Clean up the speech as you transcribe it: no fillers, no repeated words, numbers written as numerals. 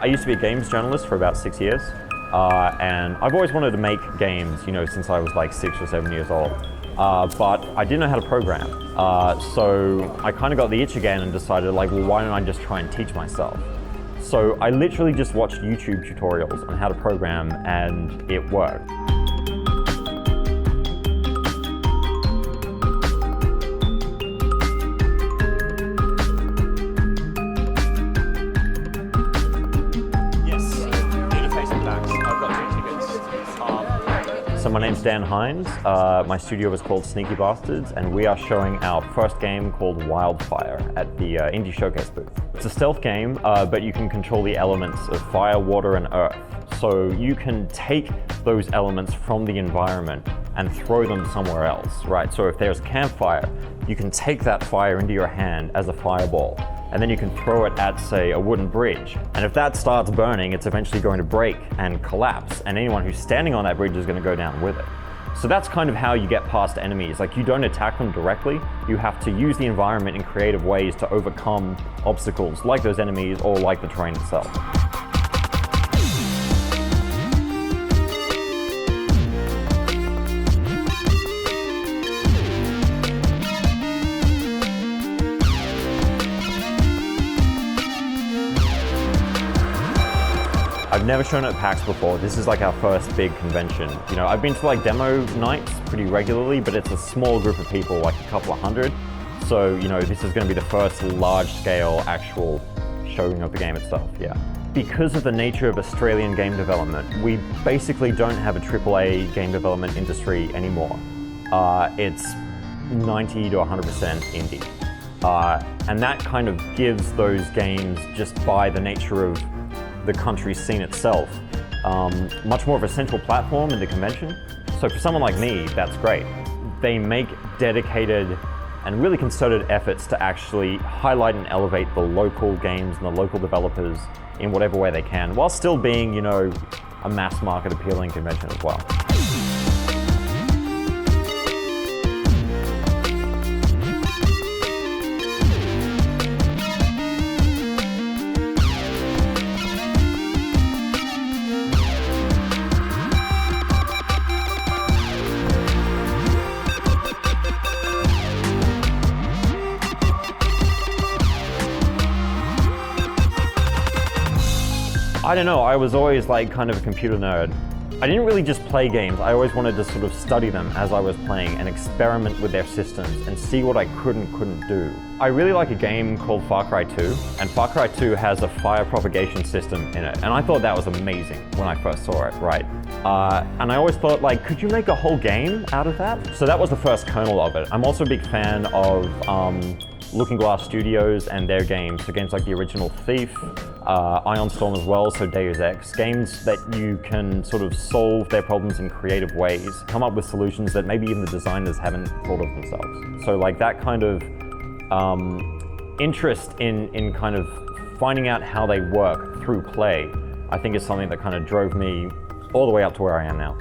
I used to be a games journalist for about 6 years, and I've always wanted to make games, since I was like 6 or 7 years old. But I didn't know how to program. So I kind of got the itch again and decided well, why don't I just try and teach myself? So I literally just watched YouTube tutorials on how to program, and it worked. So my name's Dan Hindes, my studio is called Sneaky Bastards, and we are showing our first game called Wildfire at the Indie Showcase booth. It's a stealth game, but you can control the elements of fire, water, and earth. So you can take those elements from the environment and throw them somewhere else, right? So if there's a campfire, you can take that fire into your hand as a fireball, and then you can throw it at, say, a wooden bridge. And if that starts burning, it's eventually going to break and collapse, and anyone who's standing on that bridge is going to go down with it. So that's kind of how you get past enemies. You don't attack them directly, you have to use the environment in creative ways to overcome obstacles like those enemies or like the terrain itself. I've never shown it at PAX before. This is our first big convention. I've been to demo nights pretty regularly, but it's a small group of people, a couple of hundred. So, this is going to be the first large-scale actual showing of the game itself, yeah. Because of the nature of Australian game development, we basically don't have a AAA game development industry anymore. It's 90 to 100% indie. And that kind of gives those games, just by the nature of the country's scene itself, much more of a central platform in the convention. So for someone like me, that's great. They make dedicated and really concerted efforts to actually highlight and elevate the local games and the local developers in whatever way they can, while still being, a mass market appealing convention as well. I don't know, I was always kind of a computer nerd. I didn't really just play games, I always wanted to sort of study them as I was playing and experiment with their systems and see what I could and couldn't do. I really like a game called Far Cry 2, and Far Cry 2 has a fire propagation system in it, and I thought that was amazing when I first saw it, right? And I always thought, could you make a whole game out of that? So that was the first kernel of it. I'm also a big fan of Looking Glass Studios and their games, so games like the original Thief, Ion Storm as well, so Deus Ex, games that you can sort of solve their problems in creative ways, come up with solutions that maybe even the designers haven't thought of themselves. So that kind of interest in kind of finding out how they work through play, I think is something that kind of drove me all the way up to where I am now.